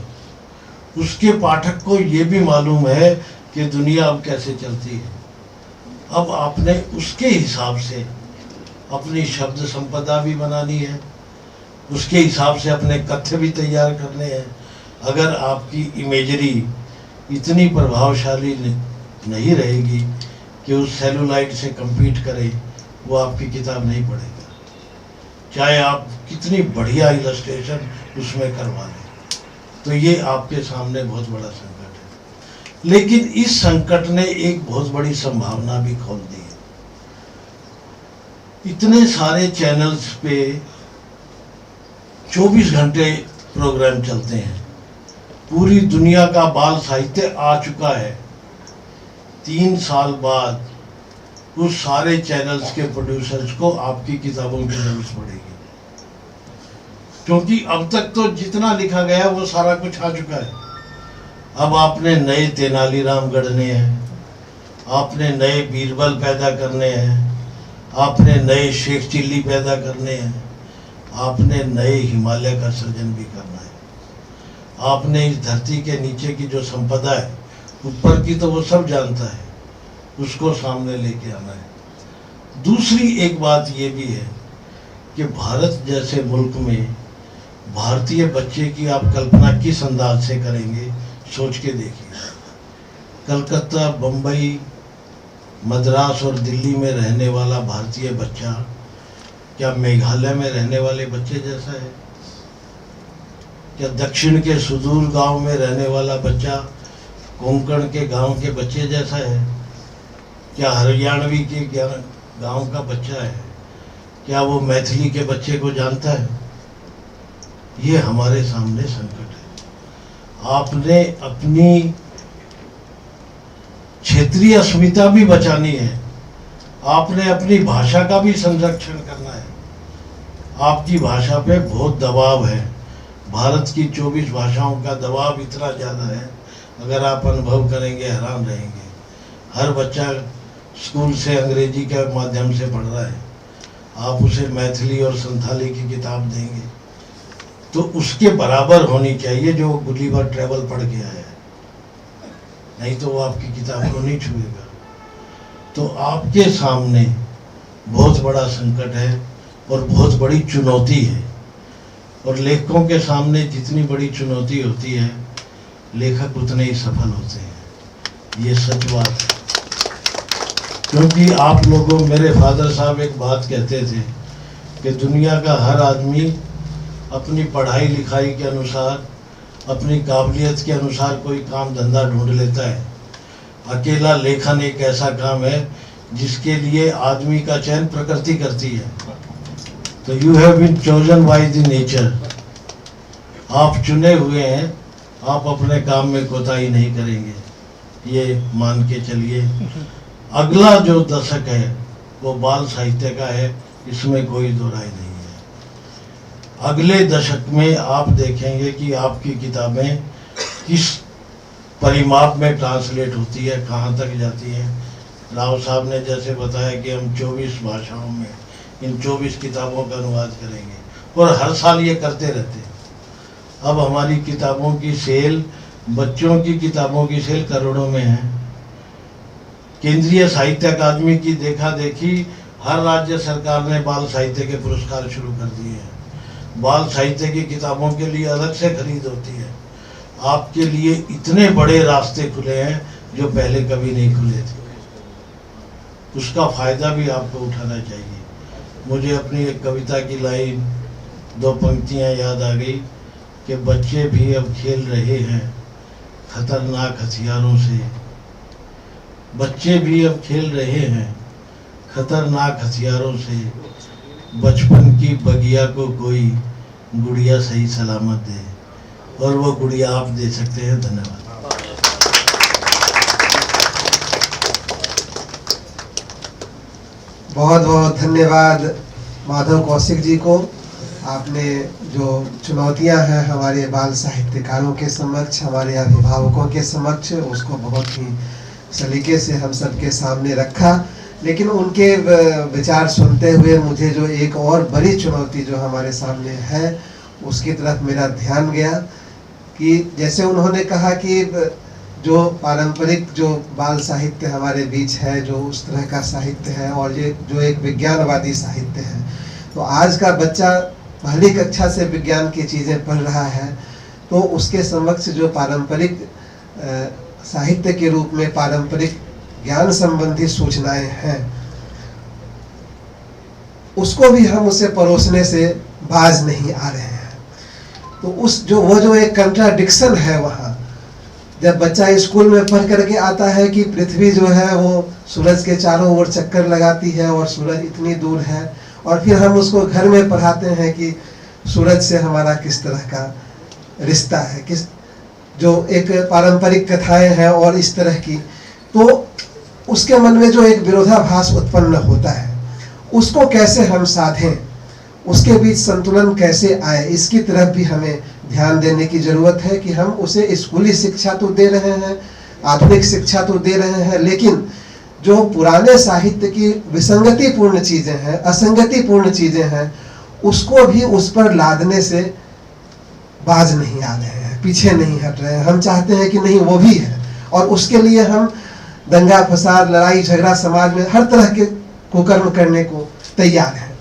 उसके पाठक को ये भी मालूम है कि दुनिया अब कैसे चलती है। अब आपने उसके हिसाब से अपनी शब्द संपदा भी बनानी है, उसके हिसाब से अपने कथ्य भी तैयार करने हैं। अगर आपकी इमेजरी इतनी प्रभावशाली नहीं रहेगी कि उस सेलुलाइट से compete करे, वो आपकी किताब नहीं पढ़ेगा, चाहे आप कितनी बढ़िया इलस्ट्रेशन उसमें करवा लें। तो ये आपके सामने बहुत बड़ा संकट है। लेकिन इस संकट ने एक बहुत बड़ी संभावना भी खोल दी है। इतने सारे चैनल्स पे 24 घंटे प्रोग्राम चलते हैं, पूरी दुनिया का बाल साहित्य आ चुका है। 3 साल बाद उस सारे चैनल्स के प्रोड्यूसर्स को आपकी किताबों की जरूरत पड़ेगी, क्योंकि अब तक तो जितना लिखा गया वो सारा कुछ आ चुका है। अब आपने नए तेनालीराम गढ़ने हैं, आपने नए बीरबल पैदा करने हैं, आपने नए शेख चिल्ली पैदा करने हैं, आपने नए हिमालय का सृजन भी करना है। आपने इस धरती के नीचे की जो संपदा है, ऊपर की तो वो सब जानता है, उसको सामने लेके आना है। दूसरी एक बात ये भी है कि भारत जैसे मुल्क में भारतीय बच्चे की आप कल्पना किस अंदाज से करेंगे, सोच के देखिए। कलकत्ता, बम्बई, मद्रास और दिल्ली में रहने वाला भारतीय बच्चा क्या मेघालय में रहने वाले बच्चे जैसा है? क्या दक्षिण के सुदूर गांव में रहने वाला बच्चा कोंकण के गांव के बच्चे जैसा है? क्या हरियाणवी के गांव का बच्चा है, क्या वो मैथिली के बच्चे को जानता है? ये हमारे सामने संकट है। आपने अपनी क्षेत्रीय अस्मिता भी बचानी है, आपने अपनी भाषा का भी संरक्षण करना है। आपकी भाषा पे बहुत दबाव है, भारत की 24 भाषाओं का दबाव इतना ज़्यादा है, अगर आप अनुभव करेंगे हैरान रहेंगे। हर बच्चा स्कूल से अंग्रेजी के माध्यम से पढ़ रहा है, आप उसे मैथिली और संथाली की किताब देंगे तो उसके बराबर होनी चाहिए जो गुलिवर ट्रैवल पढ़ के आया है, नहीं तो वो आपकी किताब को नहीं छुएगा। तो आपके सामने बहुत बड़ा संकट है और बहुत बड़ी चुनौती है, और लेखकों के सामने जितनी बड़ी चुनौती होती है, लेखक उतने ही सफल होते हैं। ये सच बात है, क्योंकि आप लोगों, मेरे फादर साहब एक बात कहते थे कि दुनिया का हर आदमी अपनी पढ़ाई लिखाई के अनुसार, अपनी काबिलियत के अनुसार कोई काम धंधा ढूंढ लेता है। अकेला लेखन एक ऐसा काम है जिसके लिए आदमी का चयन प्रकृति करती है। तो you have been chosen by the nature, आप चुने हुए हैं, आप अपने काम में कोताही नहीं करेंगे, ये मान के चलिए। अगला जो दशक है वो बाल साहित्य का है, इसमें कोई दो राय नहीं है। अगले दशक में आप देखेंगे कि आपकी किताबें किस परिमाप में ट्रांसलेट होती है, कहाँ तक जाती है। राव साहब ने जैसे बताया कि हम 24 भाषाओं में इन 24 किताबों का अनुवाद करेंगे, और हर साल ये करते रहते हैं। अब हमारी किताबों की सेल, बच्चों की किताबों की सेल करोड़ों में है। केंद्रीय साहित्य अकादमी की देखा देखी हर राज्य सरकार ने बाल साहित्य के पुरस्कार शुरू कर दिए हैं। बाल साहित्य की किताबों के लिए अलग से खरीद होती है। आपके लिए इतने बड़े रास्ते खुले हैं जो पहले कभी नहीं खुले थे, उसका फायदा भी आपको उठाना चाहिए। मुझे अपनी एक कविता की लाइन, 2 पंक्तियां याद आ गई कि बच्चे भी अब खेल रहे हैं खतरनाक हथियारों से, बच्चे भी अब खेल रहे हैं खतरनाक हथियारों से, बचपन की बगिया को कोई गुड़िया सही सलामत दे, और वो गुड़िया आप दे सकते हैं। धन्यवाद। बहुत बहुत धन्यवाद माधव कौशिक जी को। आपने जो चुनौतियां हैं हमारे बाल साहित्यकारों के समक्ष, हमारे अभिभावकों के समक्ष, उसको बहुत ही सलीके से हम सबके सामने रखा। लेकिन उनके विचार सुनते हुए मुझे जो एक और बड़ी चुनौती जो हमारे सामने है उसकी तरफ मेरा ध्यान गया कि जैसे उन्होंने कहा कि जो पारंपरिक जो बाल साहित्य हमारे बीच है, जो उस तरह का साहित्य है, और ये जो एक विज्ञानवादी साहित्य है, तो आज का बच्चा पहली कक्षा से विज्ञान की चीज़ें पढ़ रहा है, तो उसके समक्ष जो पारंपरिक साहित्य के रूप में पारंपरिक ज्ञान संबंधी सूचनाएं हैं, उसको भी हम उसे परोसने से बाज नहीं आ रहे हैं। तो वो जो एक कंट्राडिक्शन है वहाँ, जब बच्चा स्कूल में पढ़ करके आता है कि पृथ्वी जो है वो सूरज के चारों ओर चक्कर लगाती है और सूरज इतनी दूर है, और फिर हम उसको घर में पढ़ाते हैं कि सूरज से हमारा किस तरह का रिश्ता है, किस जो एक पारंपरिक कथाएं हैं और इस तरह की, तो उसके मन में जो एक विरोधाभास उत्पन्न होता है उसको कैसे हम साधें, उसके बीच संतुलन कैसे आए, इसकी तरफ भी हमें ध्यान देने की जरूरत है कि हम उसे स्कूली शिक्षा तो दे रहे हैं, आधुनिक शिक्षा तो दे रहे हैं, लेकिन जो पुराने साहित्य की विसंगतिपूर्ण चीजें हैं, असंगतिपूर्ण चीजें हैं, उसको भी उस पर लादने से बाज नहीं आ रहे हैं, पीछे नहीं हट रहे हैं। हम चाहते हैं कि नहीं वो भी है, और उसके लिए हम दंगा फसाद लड़ाई झगड़ा समाज में हर तरह के कुकर्म करने को तैयार हैं।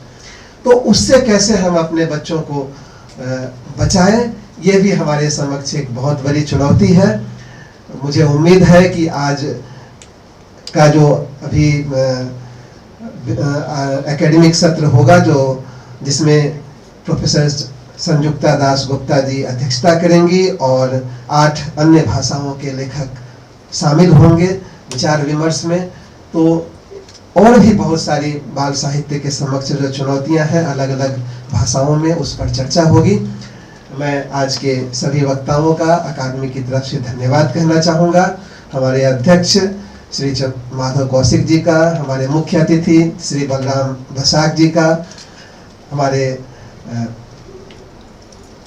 तो उससे कैसे हम अपने बच्चों को बचाएं, ये भी हमारे समक्ष एक बहुत बड़ी चुनौती है। मुझे उम्मीद है कि आज का जो अभी एकेडमिक सत्र होगा, जो जिसमें प्रोफेसर संयुक्ता दास गुप्ता जी अध्यक्षता करेंगी और 8 अन्य भाषाओं के लेखक शामिल होंगे विचार विमर्श में, तो और भी बहुत सारी बाल साहित्य के समक्ष जो चुनौतियां हैं अलग अलग भाषाओं में, उस पर चर्चा होगी। मैं आज के सभी वक्ताओं का अकादमी की तरफ से धन्यवाद कहना चाहूँगा। हमारे अध्यक्ष श्री माधव कौशिक जी का, हमारे मुख्य अतिथि श्री बलराम बसाक जी का, हमारे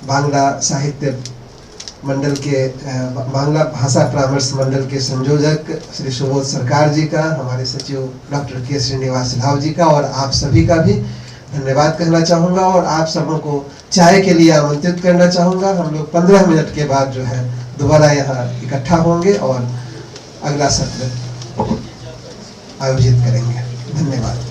बांग्ला साहित्य मंडल के बांग्ला भाषा परामर्श मंडल के संयोजक श्री सुबोध सरकार जी का, हमारे सचिव डॉक्टर के श्रीनिवास राव जी का, और आप सभी का भी धन्यवाद कहना चाहूँगा। और आप सबों को चाय के लिए आमंत्रित करना चाहूँगा। हम लोग 15 मिनट के बाद जो है दोबारा यहाँ इकट्ठा होंगे और अगला सत्र आयोजित करेंगे। धन्यवाद।